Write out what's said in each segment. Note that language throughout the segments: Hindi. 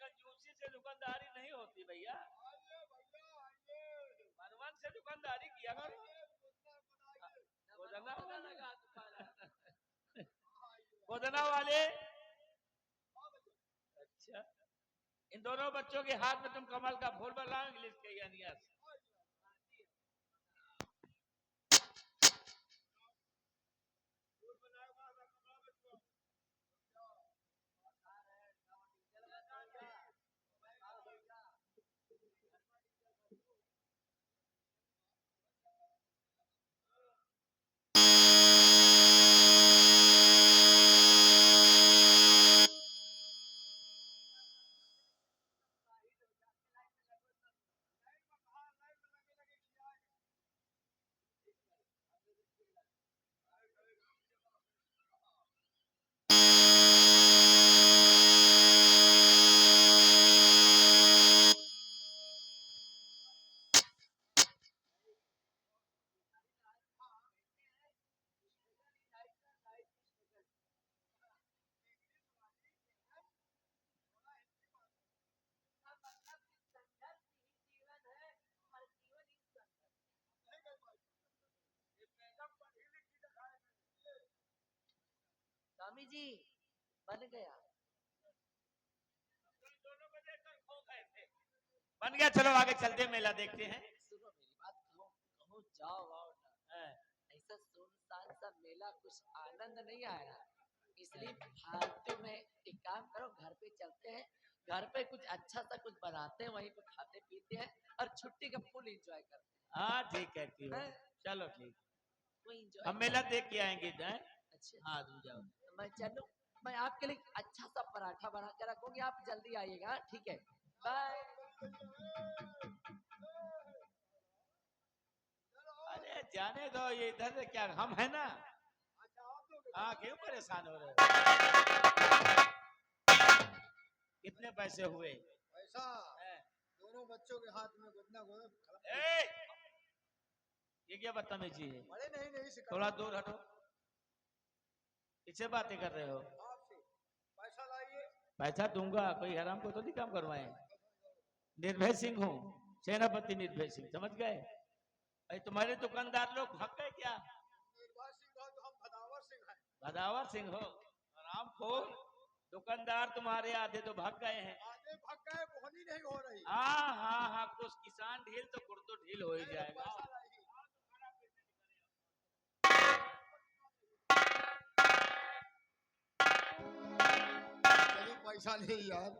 कंजूसी से दुकानदारी नहीं होती भैया, मनवन से दुकानदारी किया करो। गोदना वाले। अच्छा, इन दोनों बच्चों के हाथ में तुम कमल का फूल बनाओ इंग्लिश के यानिया से। स्वामी जी बन गया। दोनों को देखकर खो गए थे। बन गया, चलो आगे चलते मेला देखते हैं। सुनो मेरी बात, कहो जाओ आओ ना, ऐसा सुनसान सा मेला कुछ आनंद नहीं आ रहा, इसलिए फालतू में एक काम करो, घर पे चलते हैं, घर पे कुछ अच्छा सा कुछ बनाते हैं, वहीं पे खाते पीते हैं और छुट्टी का फुल एंजॉय करते हैं। हाँ ठीक कहती हो, चलो ठीक, हम मेला देख के आएंगे। अच्छा हाँ तुम जाओ, मैं चलूं, मैं आपके लिए अच्छा सा पराठा बना के रखूंगी, आप जल्दी आइएगा, ठीक है, बाय। अरे जाने दो, ये इधर से क्या हम है ना। हाँ क्यों परेशान हो रहे हो? कितने पैसे हुए? पैसा दोनों बच्चों के हाथ में गुदना गोद। ये क्या बदतमीजी है? अरे नहीं थोड़ा दूर हटो, किससे बातें कर रहे हो? आपसे पैसा लाइए। पैसा दूंगा, कोई हराम को तो नहीं काम करवाए। निर्भय सिंह हूँ, सेनापति निर्भय सिंह, समझ गए? अरे तुम्हारे दुकानदार लोग भाग गए क्या? निर्भय सिंह हो तो हम भदावर सिंह हैं। भदावर सिंह हो, आराम खोल, दुकानदार तुम्हारे आधे तो भाग गए हैं। आधे भाग गए, बोहनी नहीं हो रही। हाँ, कुछ किसान ढील तो गुड़ तो ढील हो ही जाएगा। चलिए पैसा नहीं यार,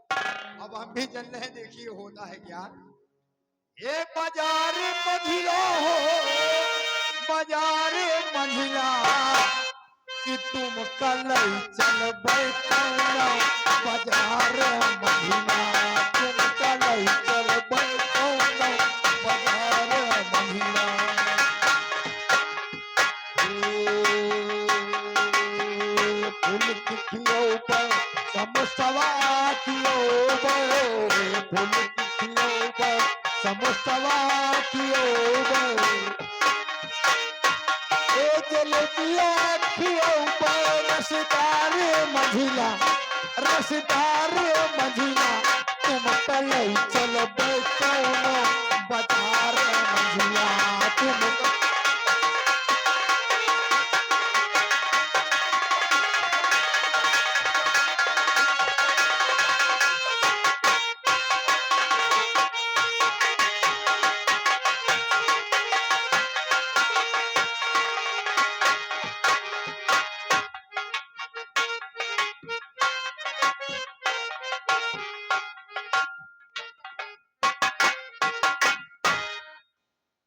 अब हम भी चल रहे हैं, देखिए होता है क्या। ये बाजार मंझिला हो, बाजार मंझिला कि तुम कल चल बैठना, बाजार मंझिला तुम कल चल बैठना, बाजार मंझिला। फूल किथियो पर समस्तवा कियो बर, फूल किथियो पर समस्तवा कियो बर, ए जलेबिया कियो पर रसदार मंझिला, रसदार मंझिला तुम कल चल बैठना, बाजार मंझिला तुम।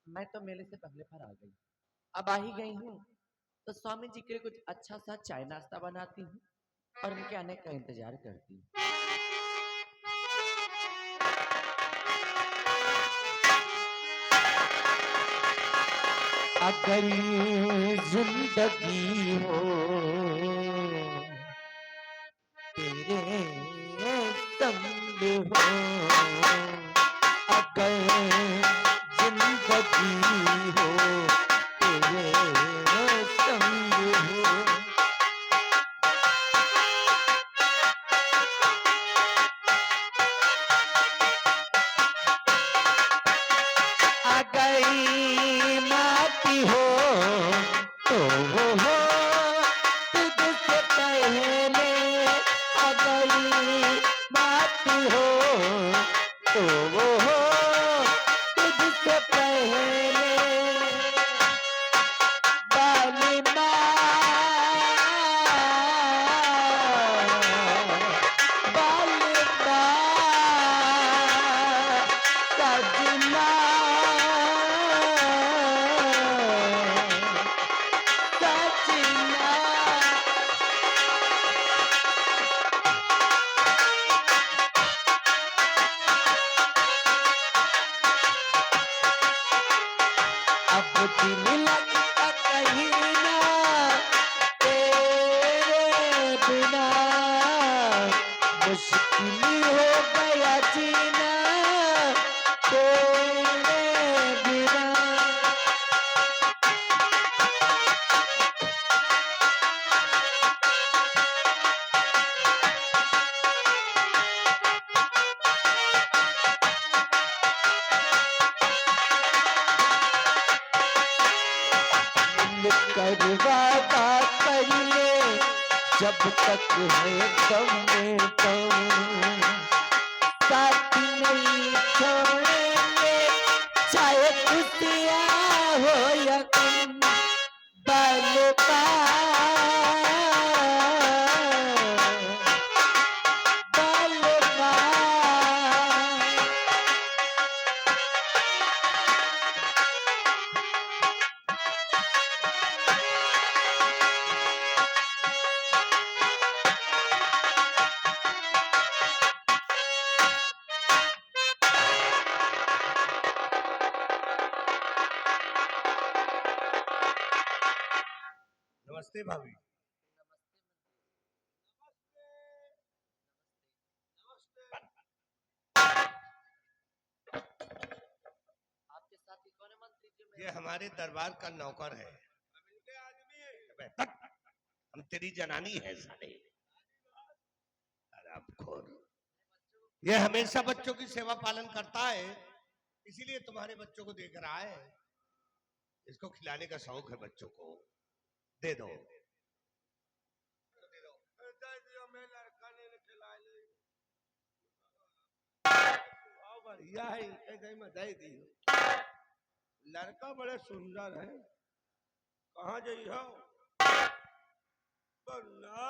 मैं तो मेले से पहले पर आ गई, अब आ ही गई हूँ तो स्वामी जी के लिए कुछ अच्छा सा चाय नाश्ता बनाती हूँ और उनके आने का इंतजार करती हूँ। अगर जिंदगी हो तेरे संग हो, अगर जिंदगी हो तेरे संग हो, दिल लगता कहीं ना तेरे बिना, मुश्किल हो गया जीना तेरे बिना। मिलकर वादा कर ले जब तक है दम में दम, साथ नहीं छोड़ेंगे चाहे खुशियाँ हो या गम। बाल नमस्ते भाभी। आपके साथ ही कौन है मंत्री जी? ये हमारे दरबार का नौकर है। अबे तक, हम तेरी जनानी है साले। हरामखोर। ये हमेशा बच्चों की सेवा पालन करता है, इसीलिए तुम्हारे बच्चों को देख रहा है। इसको खिलाने का शौक है बच्चों को, दे दो। बढ़िया है, इनके मदाई दी। लड़का बड़े सुंदर है। कहाँ जाइ हो? मन्ना,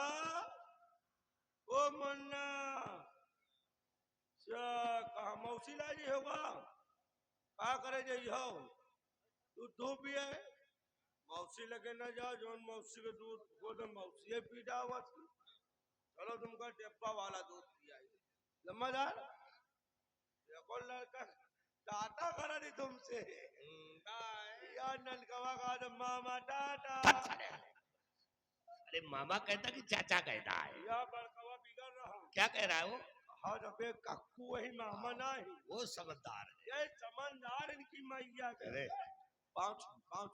ओ मन्ना, कहा मौसी लाई होगा? का करे जाइ हो? तू धूप भी है, मौसी लगे न जाओ, जोन मौसी के दूध गोदम मौसी पीटा हुआ थी। चलो तुमका डिब्बा वाला दूध पिया। लम्बादार देखो लड़का टाटा करा नहीं तुमसे। यार नलकवा का तो मामा टाटा। अरे मामा कहता कि चाचा कहता है। या बड़कवा बिगड़ रहा। क्या कह रहा है वो? हाँ जबे कक्कू वही मामा ना ही। वो समझदार है। ये समझदार इनकी मैया के। अरे पाँच पाँच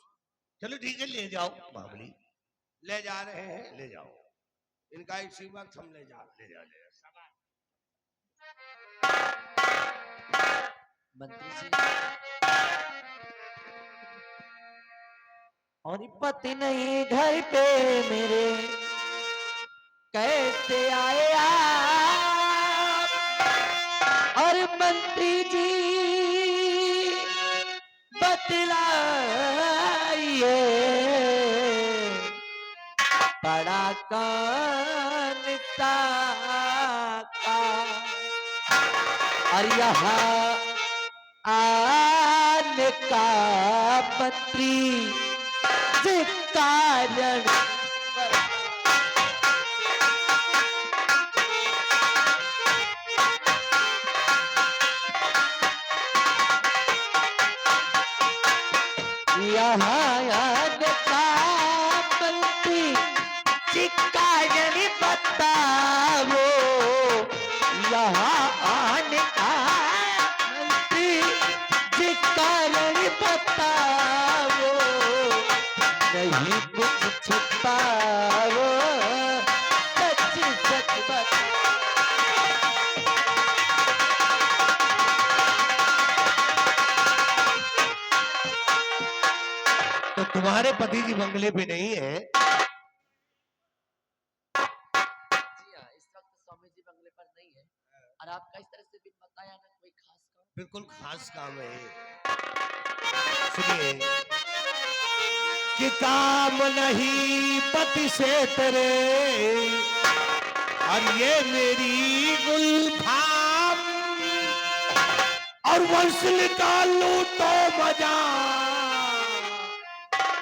चलो ठीक है, ले जाओ बाबली। ले जा रहे हैं। ले जाओ, इनका इसी वक्त हम ले जा ले जाओ, ले जाओ। मंत्री जी, और पति नहीं घर पे मेरे, कैसे आए आप? और मंत्री जी बतलाइए, बड़ा कान सा का और यहाँ आने का मंत्री जी कारण यहाँ आने का मंत्री जी कारण बताओ, यहाँ आने का मंत्री जी कारण बताओ, नहीं कुछ छिपाओ, सच सच बताओ। तो तुम्हारे पति जी बंगले पे नहीं है? जी हाँ, इस वक्त स्वामी जी बंगले पर नहीं है। और आपका इस तरह से बिन बताया ना कोई खास काम? बिल्कुल खास काम है। सुनिए कि काम नहीं पति से तेरे, और ये मेरी गुलफाम, और वंश निकालू तो मजा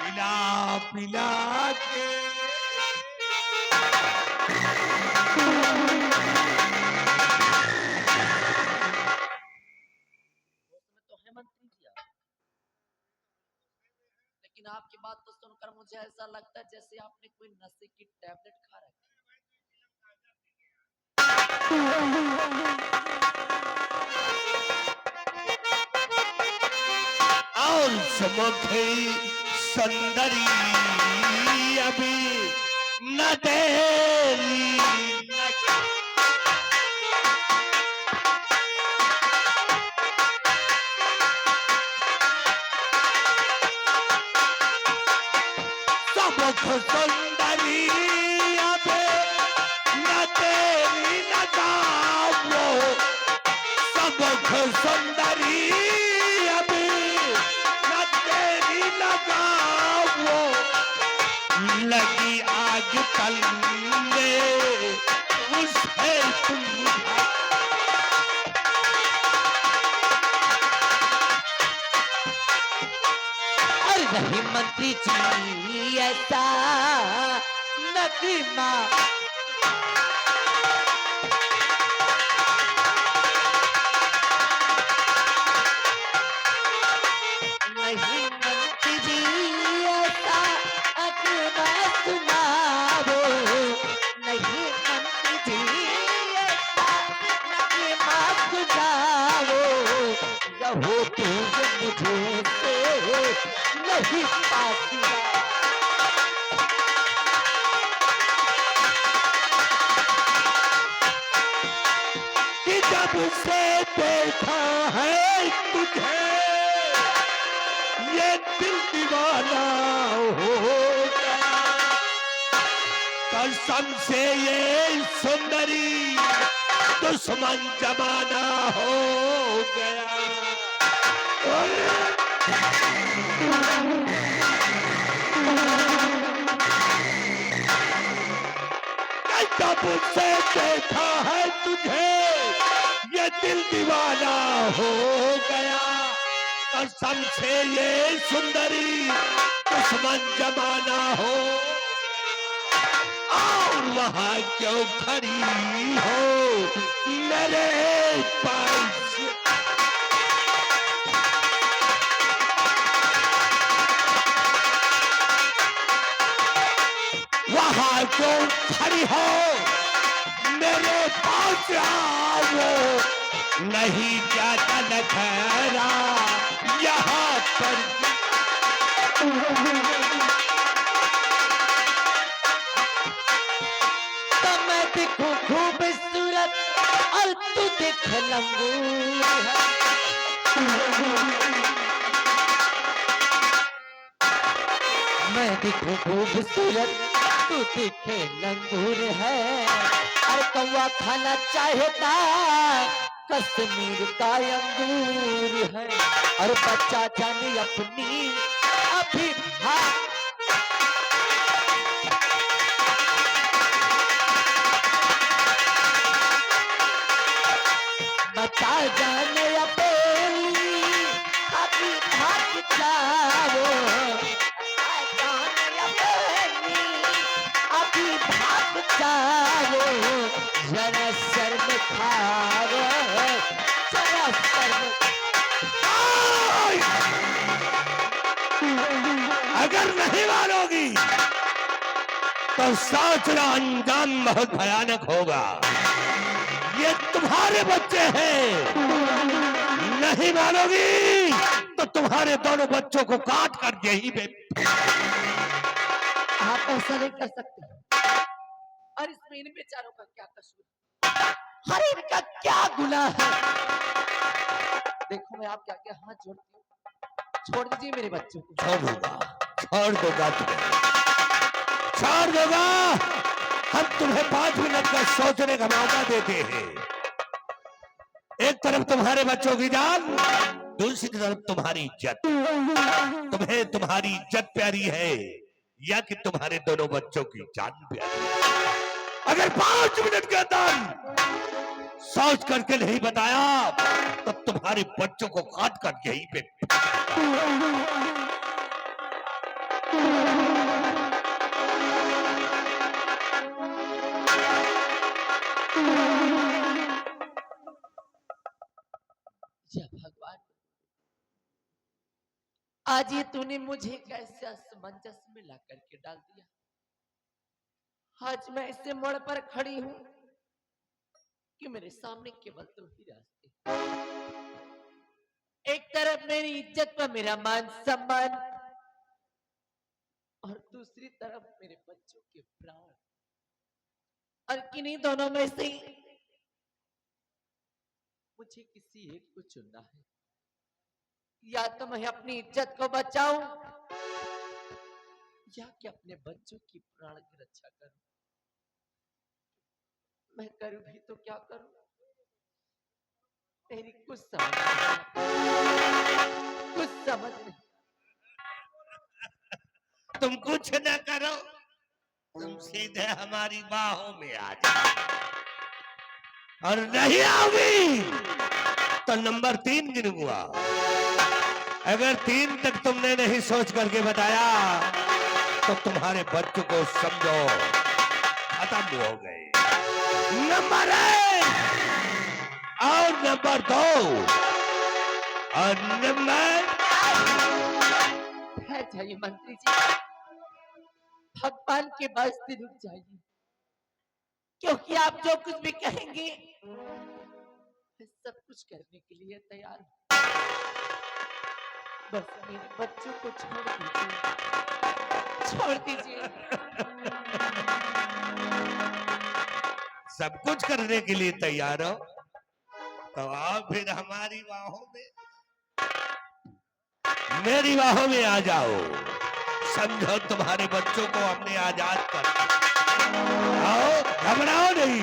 पिला पिला के। उसमें तो है मंत्री जी आप, आपकी बात तो सुनकर मुझे ऐसा लगता है जैसे आपने कोई नशे की टैबलेट खा रखी और समुखे सुंदरी अभी न तेरी समुख सुंदरी अभी न तेरी न गावो समुख सुंदरी अभी न तेरी न गावो लगी आग तलने उसे तुम और नहीं मंत्री जी ऐसा नगमा नहीं मंत्री जी ऐसा नगमा सुनाओ नहीं मंत्री जी ऐसा नगमा सुनाओ रहो तुम मुझे से नहीं पासिया कि जब से देखा है तुझे ये दिल दीवाना हो गया कसम से ये सुंदरी दुश्मन जमाना हो गया जब से देखा है तुझे ये दिल दीवाना हो गया कसम से ये सुंदरी दुश्मन जमाना हो और वहां क्यों खड़ी हो मेरे पास वहां क्यों खड़ी हो मेरे पास आओ नहीं जाता न ठहरा यहाँ पर तो मैं दिखूं खूबसूरत और तू दिख लंगूर है मैं दिखूं खूबसूरत तू दिखे लंगूर है और कौवा खाना चाहेता कश्मीर का अंगूर है और बच्चा जाने अपनी अभी बच्चा जाने अपनी अभी भाग जाओ अभी भाग जाओ जरा शर्म खाओ जरा शर्म अगर नहीं मानोगी तो सोचना अंजाम बहुत भयानक होगा ये तुम्हारे बच्चे हैं नहीं मानोगी तो तुम्हारे दोनों बच्चों को काट कर यही पे आप ऐसा नहीं कर सकते और इसमें इन बेचारों का क्या कसूर हर इनका क्या गुनाह है देखो मैं आपके आगे हाथ जोड़ती हूँ छोड़ दीजिए मेरे बच्चों को छोड़ दूंगा छोड़ दूंगा हम तुम्हें 5 मिनट का सोचने का मौका देते हैं एक तरफ तुम्हारे बच्चों की जान दूसरी तरफ तुम्हारी इज्जत तुम्हें तुम्हारी इज्जत प्यारी है या कि तुम्हारे दोनों बच्चों की जान प्यारी अगर 5 मिनट के अंदर सोच करके नहीं बताया तब तुम्हारे बच्चों को काट कर यहीं पे जय भगवान आज ये तूने मुझे कैसे असमंजस में ला करके डाल दिया। आज मैं ऐसे मोड़ पर खड़ी हूं कि मेरे सामने केवल तुम ही रास्ते। एक तरफ मेरी इज्जत पर मेरा मान सम्मान और दूसरी तरफ मेरे बच्चों के प्राण। और किन्हीं दोनों में से मुझे किसी एक को चुनना है। या तो मैं अपनी इज्जत को बचाऊं या कि अपने बच्चों की प्राण की रक्षा करूं। मैं करूं भी तो क्या करूं, तेरी कुछ समझ नहीं। तुम कुछ न करो, तुम सीधे हमारी बाहों में आ जाओ, और नहीं आओगी तो नंबर 3 गिनूंगा। अगर 3 तक तुमने नहीं सोच करके बताया तो तुम्हारे बच्चों को समझो खत्म हो गए। नंबर 1 और नंबर 2 और नंबर। जाइए मंत्री जी, भगवान के वास्ते रुक जाइए, क्योंकि आप जो कुछ भी कहेंगे मैं सब कुछ करने के लिए तैयार हूं। बस मेरे बच्चों को छोड़ दीजिए, छोड़ दीजिए। सब कुछ करने के लिए तैयार हो तो आओ फिर हमारी बाहों में, मेरी बाहों में आ जाओ। समझो तुम्हारे बच्चों को हमने आजाद कर। आओ, घबराओ नहीं।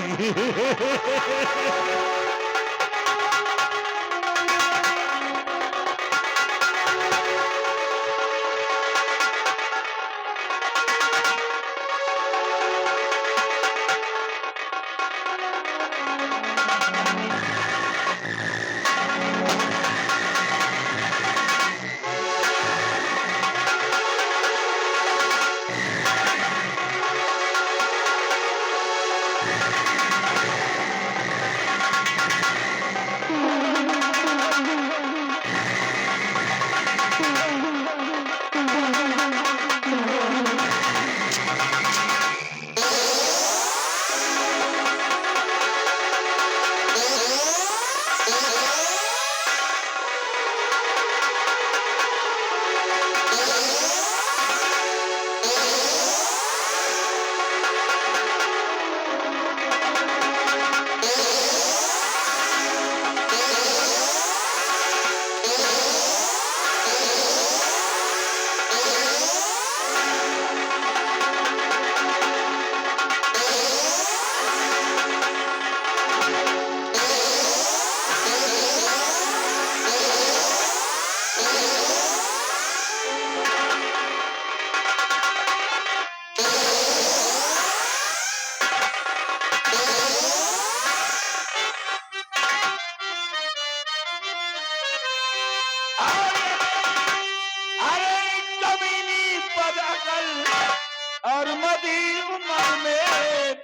और मदी उम्र में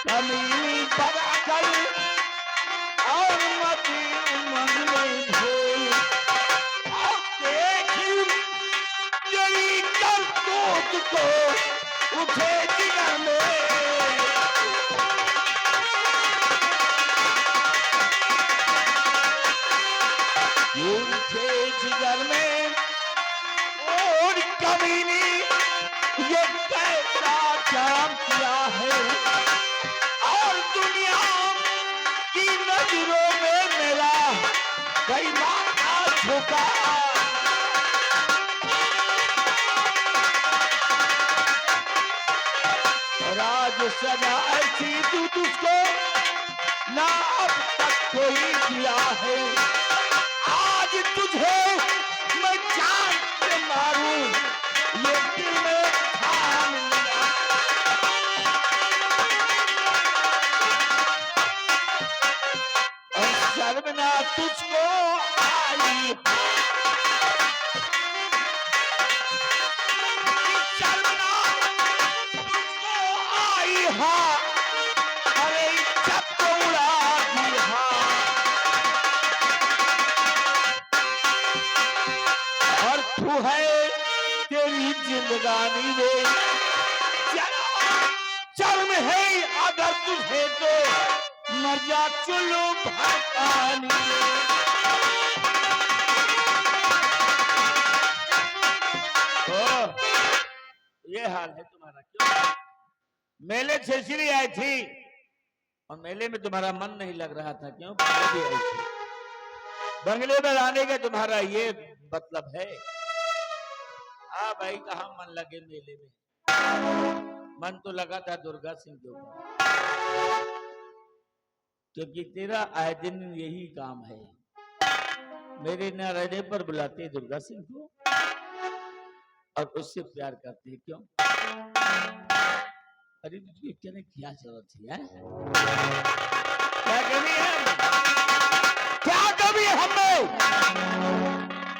कमी बड़ा कर और मदी उम्र में भूल यही कर को उठे जिगर में जिगर में और कभी नहीं ये कैसा काम किया है और दुनिया की नजरों में मेरा कई बार झुका राज सजा ऐसी तू तुझको ना अब तक कोई दिया है आज तुझे मैं जान से मारूं ये दिल में ठान लिया और शर्मना तुझको आई शर्मना तुझको आई हाँ तू है तेरी जिंदगानी में शर्म है अगर तुझे तो मर जा चुल्लू भड़कानी में। ओ, ये हाल है तुम्हारा। क्यों? मेले से इसलिए आई थी और मेले में तुम्हारा मन नहीं लग रहा था। क्यों? बंगले भी आई थी। बंगले में आने का तुम्हारा ये मतलब है। हाँ भाई, कहाँ मन लगे मेले में। मन तो लगा था दुर्गा सिंह के ऊपर, क्योंकि तेरा आए दिन यही काम है। मेरे न रहने पर बुलाते दुर्गा सिंह को और उससे प्यार करते हैं। क्यों? अरे तुझे क्या जरूरत थी? क्या कमी है? क्या कमी है हमें?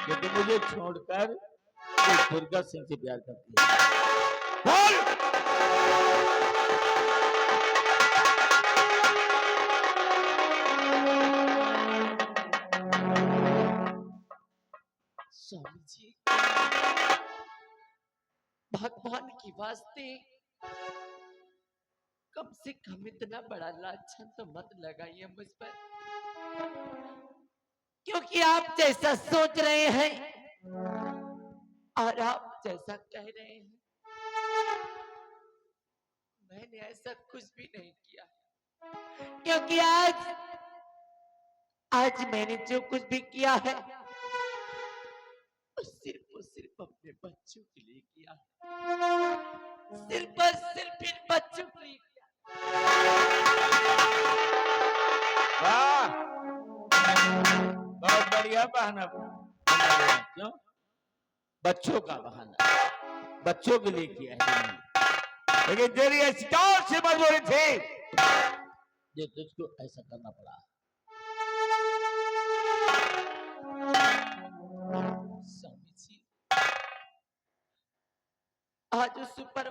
लेकिन मुझे छोड़कर दुर्गा सिंह से प्यार करती है। बोल! स्वामी जी, भगवान की वास्ते कम से कम इतना बड़ा लाछन तो मत लगाइए मुझ पर, क्योंकि आप जैसा सोच रहे हैं और आप जैसा कह रहे हैं, मैंने ऐसा कुछ भी नहीं किया। क्योंकि आज मैंने जो कुछ भी किया है सिर्फ और सिर्फ अपने बच्चों के लिए किया। सिर्फ और सिर्फ इन बच्चों के लिए किया। वाह, बहुत बढ़िया बहाना। क्यों? बच्चों का बहाना, बच्चों के लिए किया है। लेकिन तेरी ऐसी कौन सी मजबूरी थी जो तुझको ऐसा करना पड़ा? स्वामी जी, आज उस ऊपर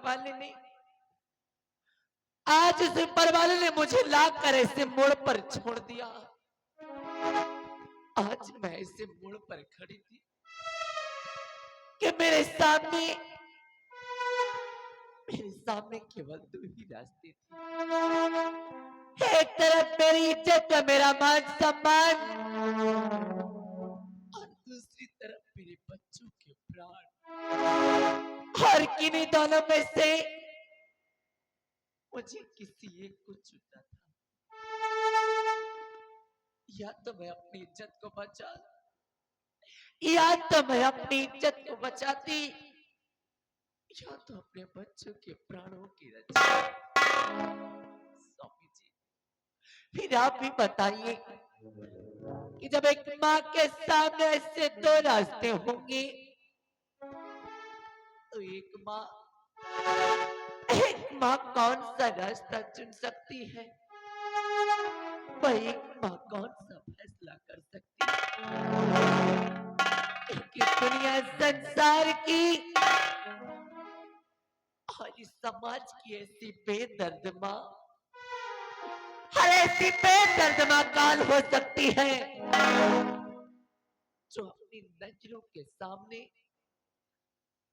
वाले ने मुझे लाकर ऐसे मोड़ पर छोड़ दिया। आज मैं ऐसे मोड़ पर खड़ी थी कि मेरे सामने केवल दो ही रास्ते थे। एक तरफ मेरी इज्जत और मेरा मान सम्मान, और दूसरी तरफ मेरे बच्चों के प्राण। और किन्हीं दोनों में से मुझे किसी एक को चुनना था। या तो मैं अपनी इज्जत को बचाती, या तो अपने बच्चों के प्राणों की रक्षा। स्वामी जी, फिर आप भी बताइए कि जब एक माँ के सामने ऐसे दो रास्ते होंगे तो एक माँ कौन सा रास्ता चुन सकती है? वह एक माँ कौन सा फैसला कर सकती है? कि दुनिया संसार की और इस समाज की ऐसी बेदर्द माँ, हर ऐसी बेदर्द माँ काल हो सकती है जो अपनी नजरों के सामने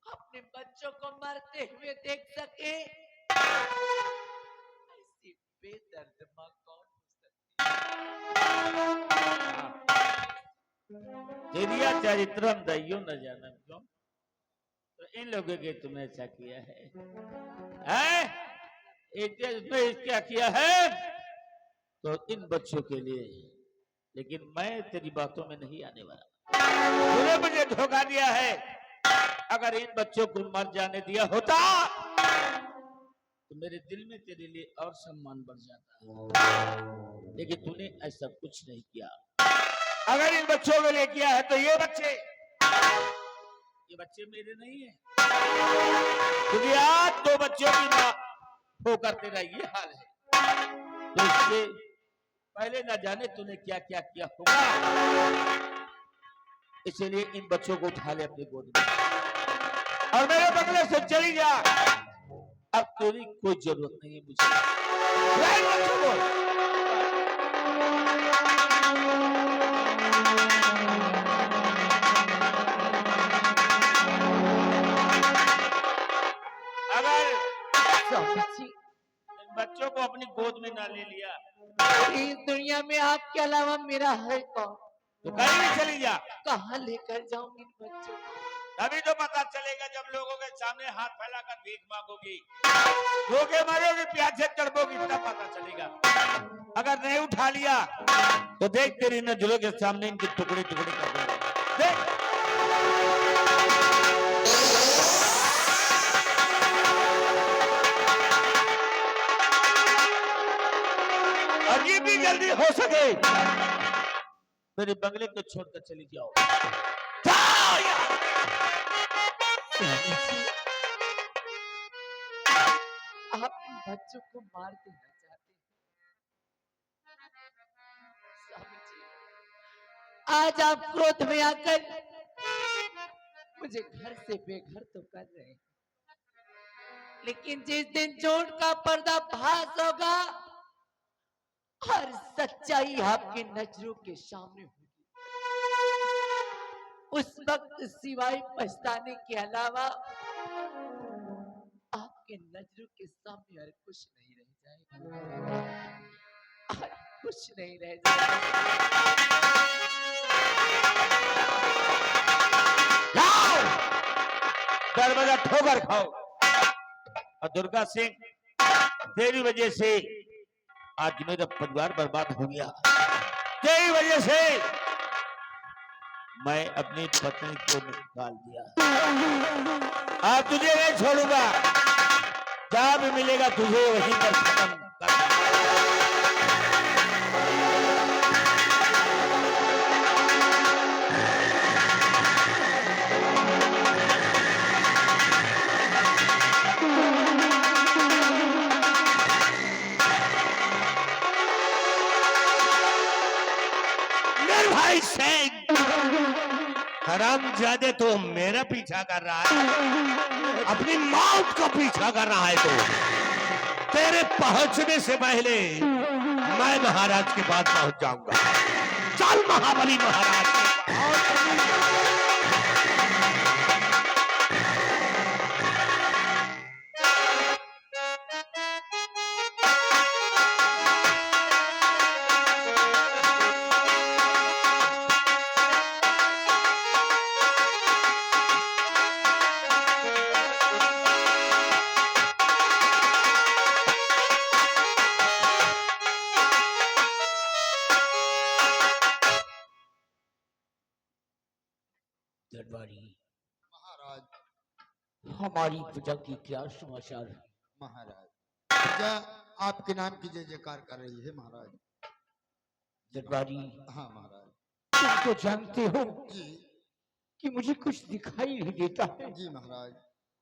अपने बच्चों को मरते हुए देख सके। ऐसी बेदर्द माँ कौन हो सकती तेरिया चरित्रम दैयो न जानम। क्यों? तो इन लोगों के तुमने ऐसा किया है? इसने क्या किया है? तो इन बच्चों के लिए। लेकिन मैं तेरी बातों में नहीं आने वाला। तूने मुझे धोखा दिया है। अगर इन बच्चों को मर जाने दिया होता तो मेरे दिल में तेरे लिए और सम्मान बढ़ जाता। लेकिन तूने ऐसा कुछ नहीं किया। अगर इन बच्चों के लिए किया है तो ये बच्चे मेरे नहीं है, क्योंकि आज दो बच्चों की मां होकर तेरा ये हाल है। तो इसलिए पहले ना जाने तूने क्या क्या किया होगा, इसलिए इन बच्चों को उठा ले अपनी गोद में और मेरे बंगले से चली जा। अब तेरी कोई जरूरत नहीं है मुझे। बच्चों को स्वामी जी, इन बच्चों को अपनी गोद में ना ले लिया इस दुनिया में आपके अलावा मेरा है कौन? तो कहीं भी चली जा। कहाँ लेकर जाऊं इन बच्चों को? तभी तो पता चलेगा जब लोगों के सामने हाथ फैलाकर भीख मांगोगी, भूखे मरोगी, प्यासे तड़पोगी, तब पता चलेगा। अगर नहीं उठा लिया तो देख तेरी नजरों के सामने इनके टुकड़े टुकड़े कर दूंगा। देख और ये भी जल्दी हो सके मेरे बंगले को छोड़कर चली जाओ। जाओ यहाँ। स्वामी जी, आप इन बच्चों को मार देना चाहते हैं। स्वामी जी, आज आप क्रोध में आकर मुझे घर से बेघर तो कर रहे हैं, लेकिन जिस दिन झूठ का पर्दाफाश होगा और सच्चाई आपकी नजरों के सामने होगी, उस वक्त सिवाय पछताने के अलावा आपके नजरों के सामने और कुछ नहीं रह जाएगा, और कुछ नहीं रह जाएगा। जाओ, दरवाजा ठोकर खाओ। और दुर्गा सिंह, तेरी वजह से आज मेरा परिवार बर्बाद हो गया। तेरी वजह से मैं अपनी पत्नी को निकाल दिया। आज तुझे नहीं छोड़ूंगा, जहां भी मिलेगा तुझे वहीं पर खत्म कर। भाई सिंह, हरामजादे तो मेरा पीछा कर रहा है, अपनी मौत का पीछा कर रहा है। तो तेरे पहुंचने से पहले मैं महाराज के पास पहुंच जाऊंगा। चल महाबली महाराज के पास। महाराज, हमारी प्रजा की क्या समाचार है? महाराज प्रजा आपके नाम की जय जयकार कर रही है महाराज। दरबारी, हाँ महाराज। तुम तो जानते हो जी कि मुझे कुछ दिखाई नहीं देता है। जी महाराज।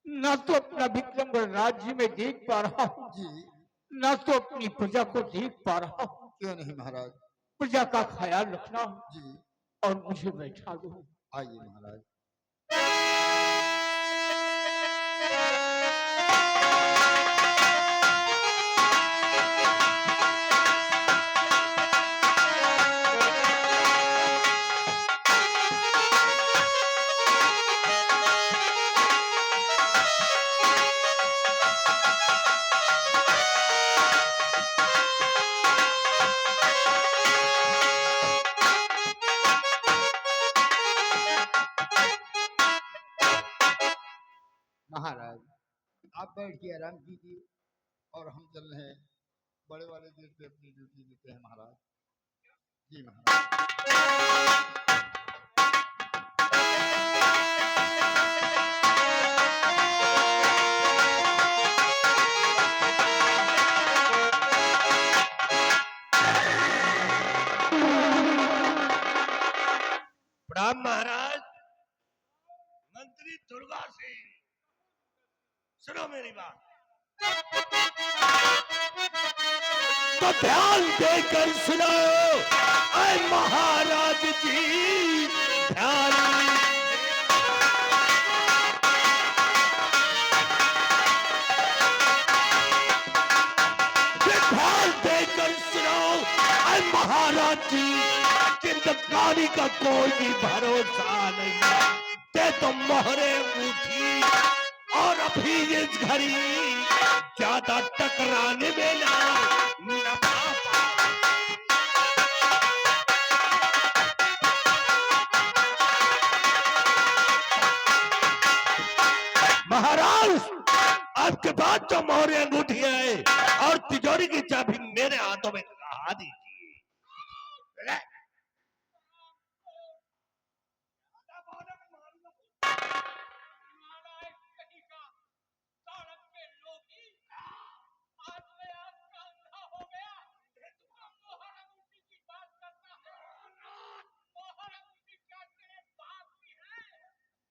ना तो अपना विक्रमगढ़ राज्य में देख पा रहा हूँ, जी ना तो अपनी प्रजा को देख पा रहा हूँ। क्यों नहीं महाराज। प्रजा का ख्याल रखना जी और मुझे बैठा दो। आइए महाराज। महाराज आप बैठ के आराम कीजिए और हम चल रहे हैं बड़े वाले गेट पे अपनी ड्यूटी देते हैं महाराज। जी महाराज। प्रणाम महाराज। मंत्री दुर्गा सिंह, सुनो मेरी बात। तो ध्यान देकर सुनो, ऐ महाराज जी, ध्यान। ध्यान देकर सुनो, ऐ महाराज जी, जिंदगानी का कोई भी भरोसा नहीं। ते तो मोहरे उठी और अभी इस घड़ी ज्यादा टकराने में ना पापा। महाराज आपके पास जो मोहर अंगूठी है और तिजोरी की चाबी मेरे हाथों में कहा दीजिए।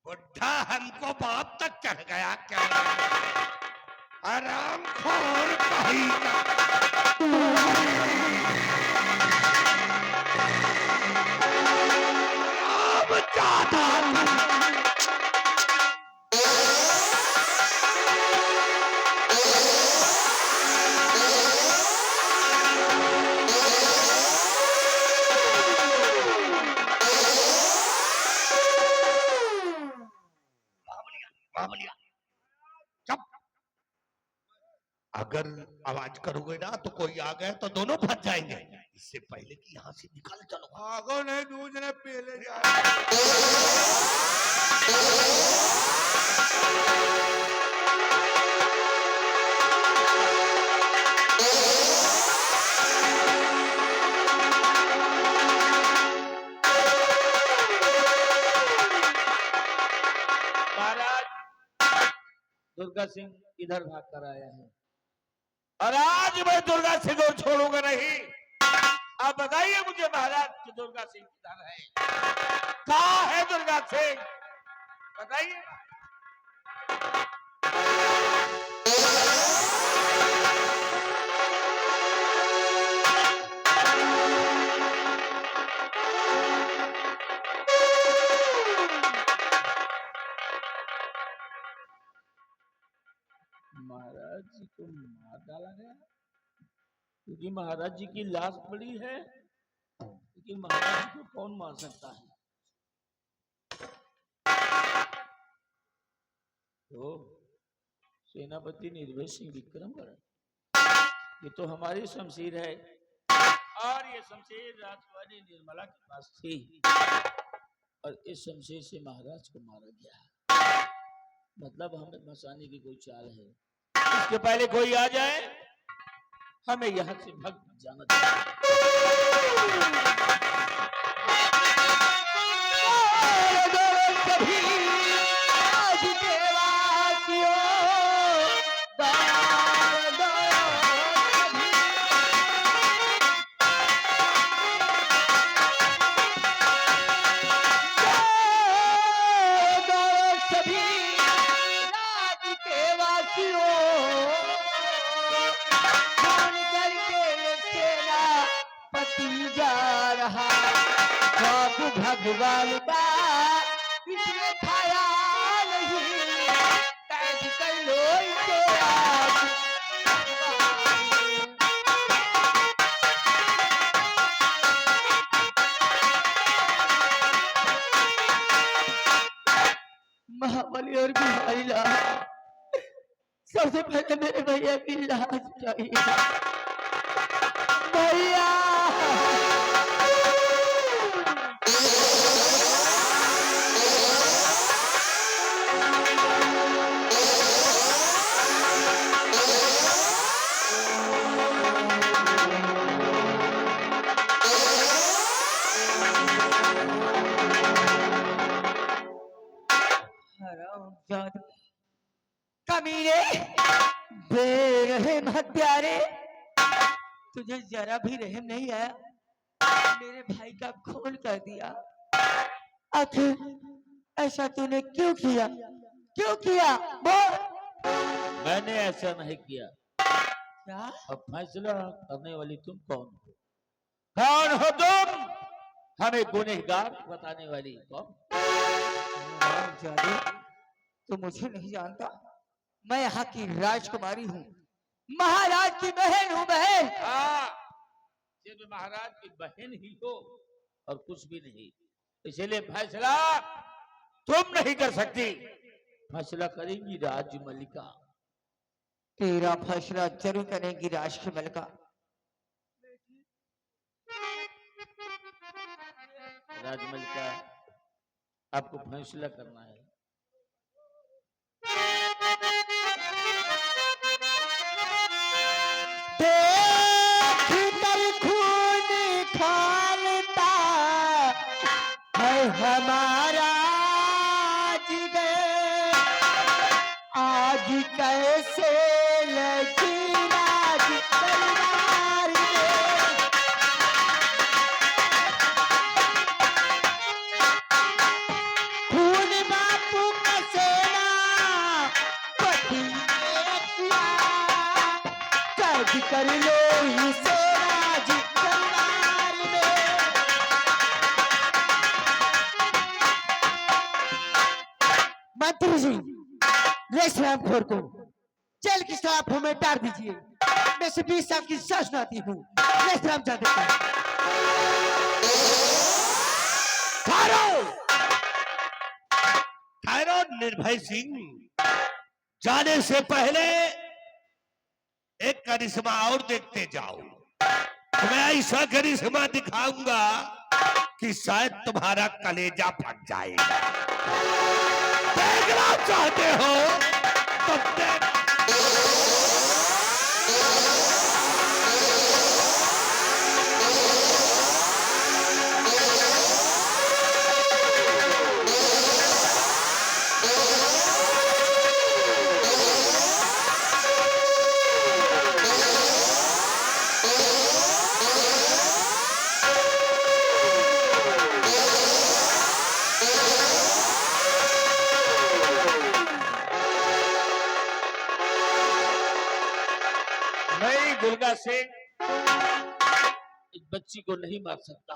बुढ़ा हमको बाप तक चढ़ गया क्या? आराम खोर कहीं का। राम जाता बावलिया, चुप। अगर आवाज करोगे ना तो कोई आ गए तो दोनों फंस जाएंगे। इससे पहले कि यहाँ से निकल चलो। भागो नहीं, दूसरे पहले जा। महाराज दुर्गा सिंह इधर भाग कर आया है और आज मैं दुर्गा सिंह को छोड़ूंगा नहीं। आप बताइए मुझे महाराज कि दुर्गा सिंह किधर है? कहाँ है दुर्गा सिंह? बताइए। महाराज जी को मार डाला गया क्योंकि महाराज जी की लाश पड़ी है, क्योंकि महाराज जी को कौन मार सकता है? तो सेनापति निर्भय सिंह विक्रमगढ़, ये तो हमारी शमशीर है और ये शमशीर राजकुमारी निर्मला के पास थी और इस शमशीर से महाराज को मारा गया। मतलब हमें फंसाने की कोई चाल है। इसके पहले कोई आ जाए, हमें यहाँ से भग जाना भगवान का इसमें खाया नहीं, कैद कर लो इसे आज। महाबली और बिहारी लाल, सबसे पहले मेरे भैया की लाश चाहिए। भैया कमीने, बेरहम हत्यारे, तुझे जरा भी रहम नहीं आया? मेरे भाई का खून कर दिया। आखिर ऐसा तूने क्यों किया? क्यों किया? बोल। मैंने ऐसा नहीं किया। क्या? अब फैसला करने वाली तुम कौन हो? कौन हो तुम? हमें गुनहगार बताने वाली कौन? तो मुझे नहीं जानता। मैं यहाँ की राजकुमारी हूँ, महाराज की बहन हूँ। बहन? हाँ, सिर्फ महाराज की बहन ही हो और कुछ भी नहीं। इसलिए फैसला तुम नहीं कर सकती, फैसला करेंगी राजमलिका। तेरा फैसला जरूर करेंगी राजकमल का। राजमलिका, आपको फैसला करना है। देख कर खून खौलता है हमारा जिगर, आज कैसे लगी राज तलवार में। खून बापू का सेना पति ने किया, कैद कर लो इसे राज तलवार में। मंत्री जी, रेस रामखोर को जेल की सलाखों में डाल दीजिए। मैं से 20 साल की सजा सुनाती हूँ। रेस राम जा देता है। ठहरो, ठहरो निर्भय सिंह। जाने से पहले एक करिश्मा और देखते जाओ। मैं ऐसा करिश्मा दिखाऊंगा कि शायद तुम्हारा कलेजा फट जाएगा। देखना चाहते हो तो देख। नहीं दुर्गा सिंह, इस बच्ची को नहीं मार सकता।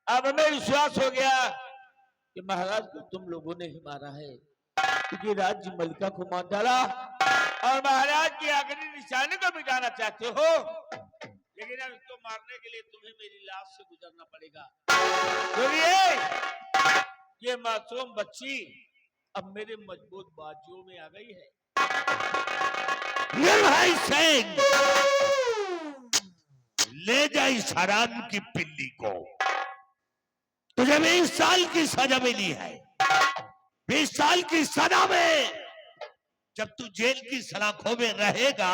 अब हमें विश्वास हो गया कि महाराज को तुम लोगों ने ही मारा है, क्योंकि राज्य मलिका को मार डाला और महाराज की आखिरी निशानी को मिटाना चाहते हो। लेकिन अब इसको मारने के लिए तुम्हें मेरी लाश से गुजरना पड़ेगा। ये मासूम बच्ची अब मेरे मजबूत बाजुओं में आ गई है। निर्भय सिंह, ले जा इस हराम की पिल्ली को। तुझे 20 साल की सजा मिली है। 20 साल की सजा में जब तू जेल की सलाखों में रहेगा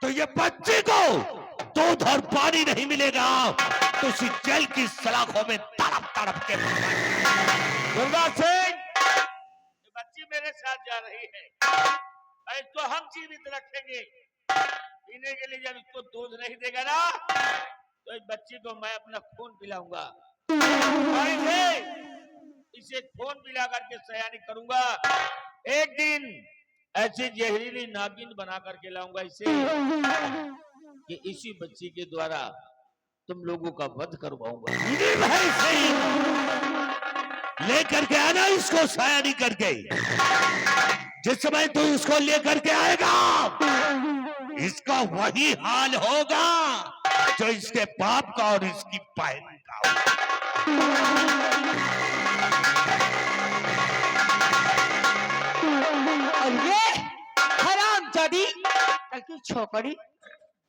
तो ये बच्चे को दूध और पानी नहीं मिलेगा। तो इसी जेल की सलाखों में तड़प तड़प के दुर्गा सिंह, ये बच्ची मेरे साथ जा रही है, इसको हम जीवित रखेंगे। पीने के लिए जब इसको दूध नहीं देगा ना, तो इस बच्ची को मैं अपना खून पिलाऊंगा और इसे खून पिला करके सयानी करूंगा। एक दिन ऐसी जहरीली नागिन बना करके लाऊंगा इसे कि इसी बच्ची के द्वारा तुम लोगों का वध करवाऊंगा। निर्भय सिंह, लेकर के आना इसको सयानी करके। जिस समय तू इसको लेकर के आएगा, इसका वही हाल होगा जो इसके बाप का और इसकी बहन का। और ये हरामजादी कल की छोकरी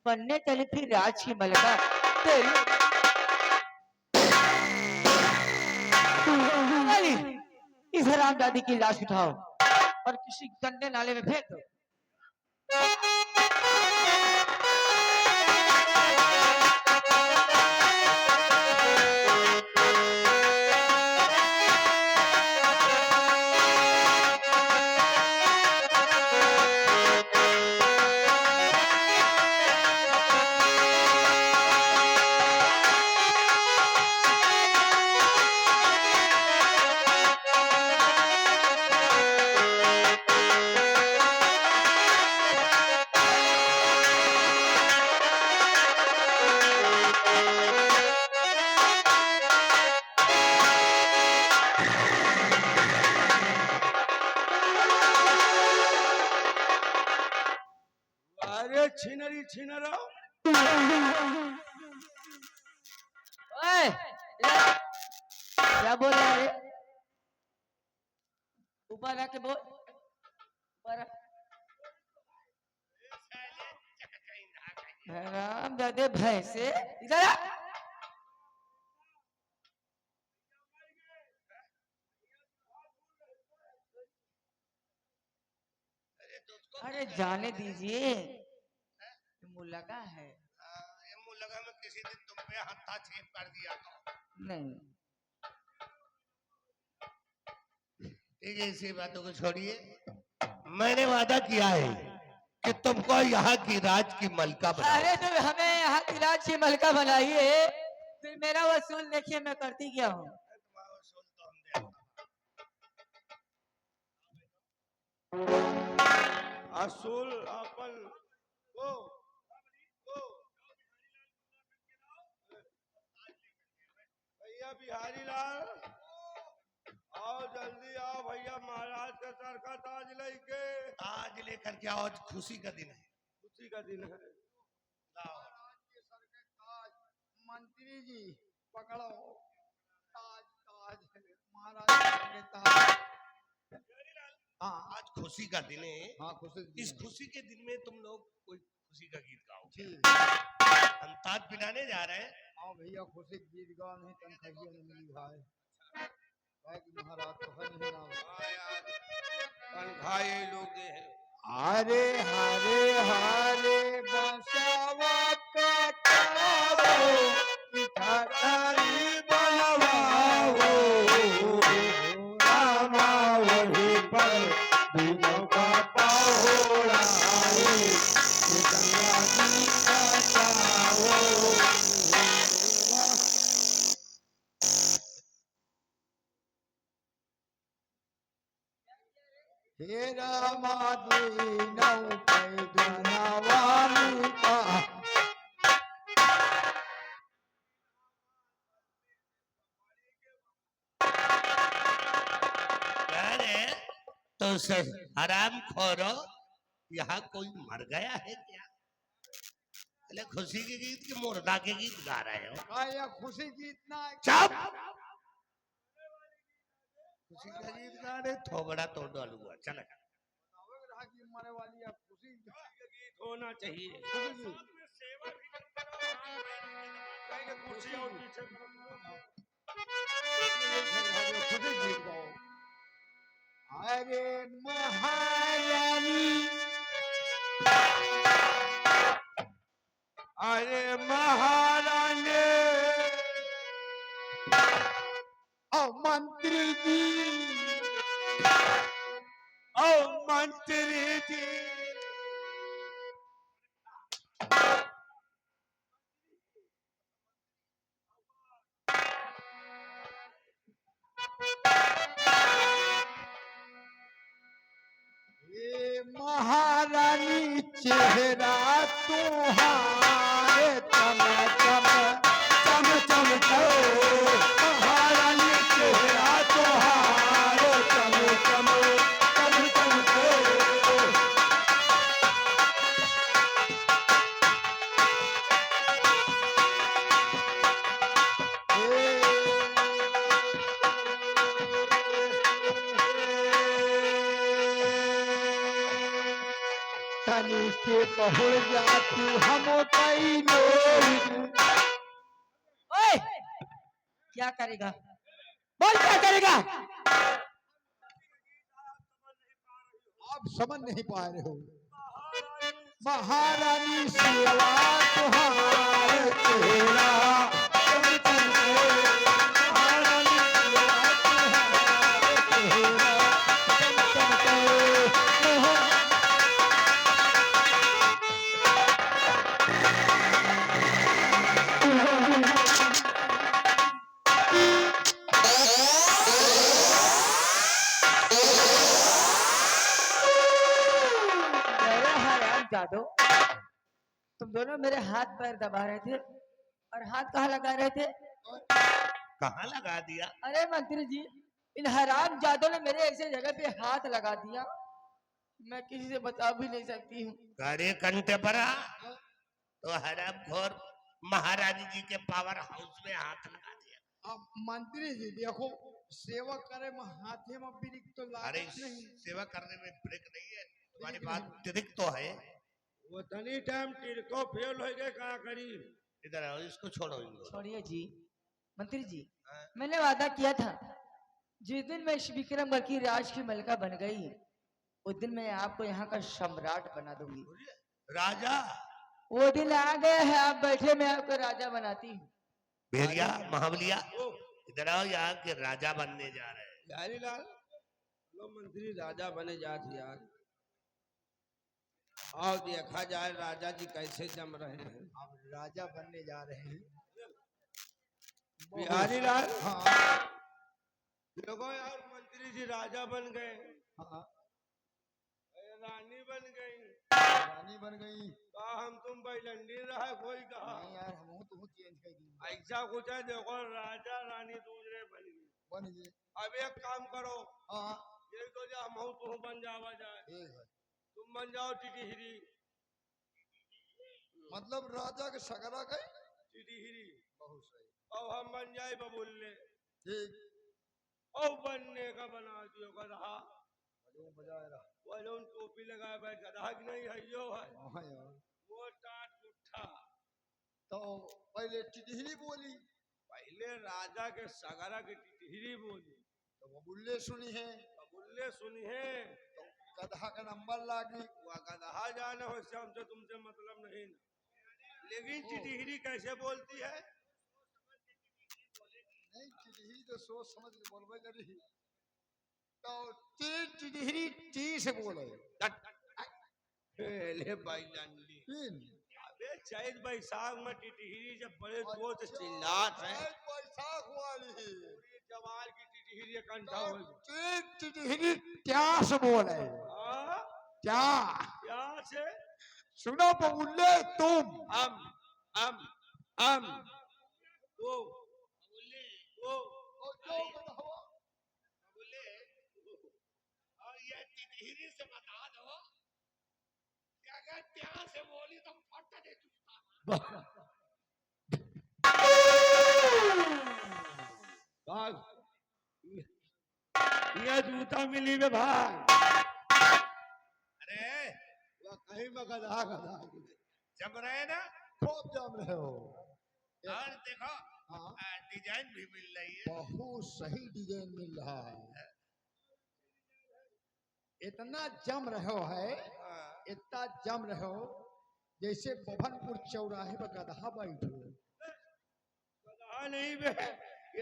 बनने चली थी राज की मलिका। चली, इस हरामजादी की लाश उठाओ और किसी गंदे नाले में फेंक दो। अरे छिनरी छिनरो, ओए, क्या बोल रहा है? ऊपर आके बोल, ऊपर राम दादे भैंसे इधर आ। अरे जाने दीजिए, मुलगा है। ये मुंह लगा मैं किसी दिन तुम पे हत्था छेद कर दिया था। नहीं ठीक है, इसी बातों को छोड़िए। मैंने वादा किया है कि तुमको यहाँ की राज की मलका बना। अरे तो हमें यहाँ इलाज की मलका बनाइए, फिर मेरा वसूल देखिए मैं करती क्या हूँ। असूल अपन को भैया बिहारी लाल आओ, जल्दी आओ भैया, महाराज का सर का ताज लेके। आज लेकर के आओ, आज खुशी का दिन है। खुशी का दिन है। मंत्री जी पकड़ो, ताज ताज महाराज के ताज। हाँ आज खुशी का दिन है। हाँ खुशी इस खुशी के दिन में तुम लोग कोई खुशी का गीत गाओ। ठीक। हम ताज पिलाने जा रहे हैं। हाँ भैया, खुशी के गीत गाओ, नहीं तनखैया नहीं मिली भाई। भाई कि महाराज तो है नहीं ना। हाँ यार, तनख्वाह यही लोग दे हैं। हरे हरे हरे बसवा कटाओ, पिठारी बनवाओ, रामा वही पर दिनों का पहोड़ाई, गंगा जी कटाओ। हे रामा दीनौ पे दुनवानी का। अरे तो सर हराम खोरो, यहाँ कोई मर गया है क्या? अरे खुशी के गीत के मुर्दा के गीत गा रहे हो। आया खुशी गीत ना। चुप। खुशी का गीत गा रहे, थोबड़ा तोड़ डालूंगा। चल मरे वाली है खुशी गीत होना चाहिए। खुशी खुशी और पीछे खुशी गीत गाओ। अरे महारानी, अरे महारानी, ओ मंत्री जी, ओ मंत्री जी, ये महारानी चेहरा तुम्हारे चम चम चम चम करो, महारानी चेहरा तुम्हारे चम चम चम चम करो। तनी के पहुड़ जा तू हम कई लोग। ओए क्या करेगा, बोल क्या करेगा। आप समझ नहीं पा रहे हो। महारानी सेवा तुम्हारे तेरा चम चम करे, महारानी सेवा तुम्हारे तेरा चम चम करे। अरे हराम जादो, तुम दोनों मेरे हाथ पैर दबा रहे थे, और हाथ कहाँ लगा रहे थे। कहाँ लगा दिया? अरे मंत्री जी, इन हराम जादों ने मेरे ऐसे जगह पे हाथ लगा दिया, मैं किसी से बता भी नहीं सकती हूँ। अरे कंटे परा, तो हराम खोर महारानी जी के पावर हाउस में हाथ लगा दिया। अब मंत्री जी देखो, सेवा करे में हाथे में ब्रेक तो अरे लागत नहीं। सेवा करने में ब्रेक नहीं है, तुम्हारी बात तिरिक तो है। वो तनी टाइम टिरको फेल हो गए का करी। इधर आओ, इसको छोड़ो इनको। छोड़िए जी, मंत्री जी, हाँ। मैंने वादा किया था जिस दिन मैं इस विक्रमगढ़ की राज की मलिका बन गई उस दिन मैं आपको यहाँ का सम्राट बना दूंगी। राजा वो दिन आ गए हैं, आप बैठे, मैं आपको राजा बनाती हूँ। भेड़िया महाबलिया, इधर आओ, यहाँ के राजा बनने जा रहे हैं। बिहारी लाल लो मंत्री राजा बने जात यार। और देखा जाए राजा जी कैसे जम रहे हैं। अब राजा बनने जा रहे हैं। बिहारी लाल हाँ देखो यार मंत्री जी राजा बन गए, हाँ रानी बन गई। रानी बन गई। कहा हम तुम बैलंडी रहा कोई कहा नहीं यार हम तो चेंज कर दी। ऐसा कुछ है। देखो राजा रानी दूसरे बन गई। बन गए। अब एक काम करो, हाँ ये तो जा हम तुम बन जावा जाए। ठीक है। तुम बन जाओ टिटिहिरी। मतलब राजा के सगरा गए। टिटिहिरी बहुत सही। और हम बन जाए बबुल्ले। ठीक। और बनने का बना दियो गधा। जो बजाए रहा। वो जो टोपी लगाए बैठ गधा की नहीं है यो है। हाँ यार। वो टाट पुट्ठा। तो पहले टिटहिरी बोली। पहले राजा के सगरा के टिटिहिरी बोली। तो वो बुल्ले सुनी है। बबुल्ले सुनी है। तो गधा का नंबर लागी। वह गधा जाने हो इससे हमसे तुमसे मतलब नहीं ना। लेकिन टिटिहिरी कैसे बोलती है? नहीं टिटहिरी तो सोच समझ के बोलबे करी। तो तीन टिटहिरी टी से बोले। ले भाई लंडी। तीन। अबे चैत बैसाख में टिटिहिरी जब बड़े जोर से चिल्लात है। बैसाख वाली। पूरी जवार की टिटिहिरी कंठा हो गई। तीन टिटहिरी क्या से बोले। हाँ? क्या क्या से? सुनो बबुल्ले तुम। अम वो और जो बताओ। बोले और ये टिटहिरी से बता दो कि अगर ત્યાં से बोली तो फट दे जूता। भाग। ये जूता मिली में भाग। अरे वह कहीं में गधा गधा। जम रहे ना, खूब जम रहे हो। और देखो हाँ डिजाइन भी मिल रही है। बहुत सही डिजाइन मिल रहा है। इतना जम रहे हो है, इतना जम रहे हो जैसे बभनपुर चौराहे पर गधा बैठो। गधा नहीं बे,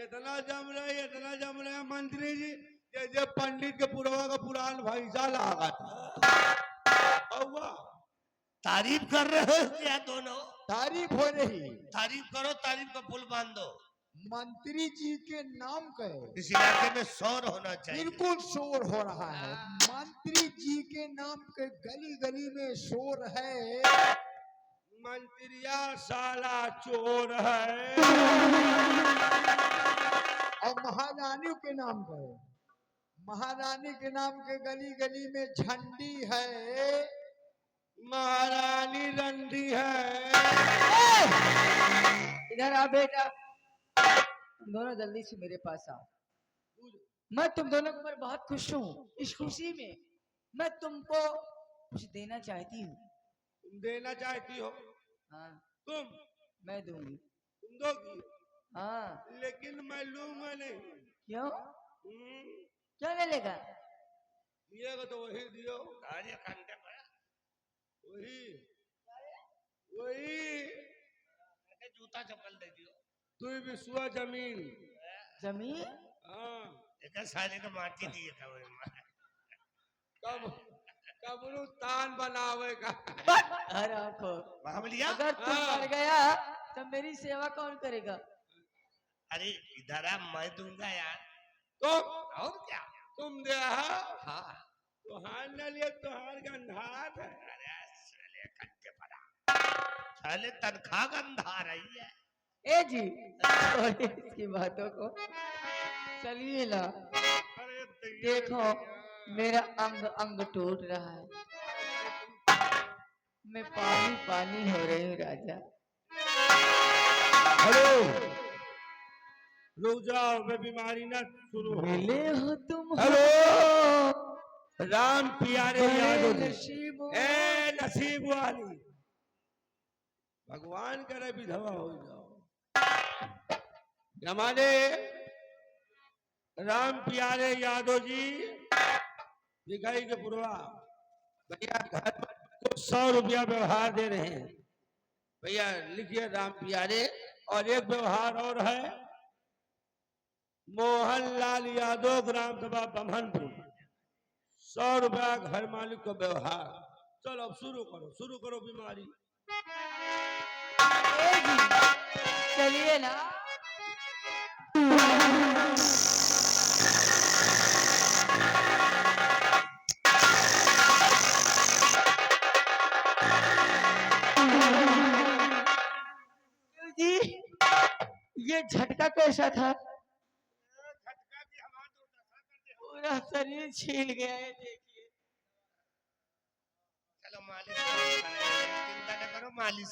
इतना जम रहे मंत्री जी जैसे पंडित के पुरवा का पुरान भैंसा लागा था। और वाह, तारीफ कर रहे हो क्या दोनों? तारीफ हो रही। तारीफ करो, तारीफ का पुल बांध दो। मंत्री जी के नाम का इस इलाके में शोर होना चाहिए। बिल्कुल शोर हो रहा है। मंत्री जी के नाम के गली गली में शोर है। मंत्रिया साला चोर है। और महारानी के नाम का है। महारानी के नाम के गली गली में झंडी है। महारानी रंडी है। इधर आ बेटा, तुम दोनों जल्दी से मेरे पास आओ। मैं तुम दोनों को मैं बहुत खुश हूँ। इस खुशी में मैं तुमको कुछ देना चाहती हूँ। तुम देना चाहती हो? हाँ तुम मैं दूंगी। तुम दोगी? हाँ लेकिन मैं लूंगा नहीं। क्यों? हम्म, क्या ले लेगा? दिएगा तो वही दियो। आज ये घंटे पर वही वही के जूता चप्पल दे दियो। तू विश्वा जमीन। जमीन? हाँ एक साले का माटी दिए था वो कब कबरू तान बनावे का। अरे आंखों, महाबलिया। अगर तुम हाँ। मर गया तो मेरी सेवा कौन करेगा? अरे इधर आ, मैं दूंगा यार। तुम और क्या? तुम दे हाँ तुहार न लिए तुहार गंधात है। अरे साले घंटे पर साले तनख्वाह गंधा रही है। ए जी छोड़िए इसकी बातों को, चलिए ना। अरे देखो मेरा अंग अंग टूट रहा है, मैं पानी पानी हो रही हूँ राजा। हेलो रुक जाओ, मैं बीमारी ना शुरू हो। मिले हो तुम हेलो राम प्यारे यादव जी। नसीब ए नसीब वाली, भगवान करे विधवा हो जाओ। हमारे राम प्यारे यादव जी दिखाई के पुरवा भैया घर पर 100 रुपया व्यवहार दे रहे हैं। भैया लिखिए राम प्यारे। और एक व्यवहार और है, मोहनलाल यादव ग्राम सभा बमहनपुर, 100 रुपया घर मालिक को व्यवहार। चलो अब शुरू करो बीमारी। चलिए ना। जी ये झटका कैसा था? पूरा शरीर छील गया है, देखिए। चलो मालिश करो, चिंता न करो, मालिश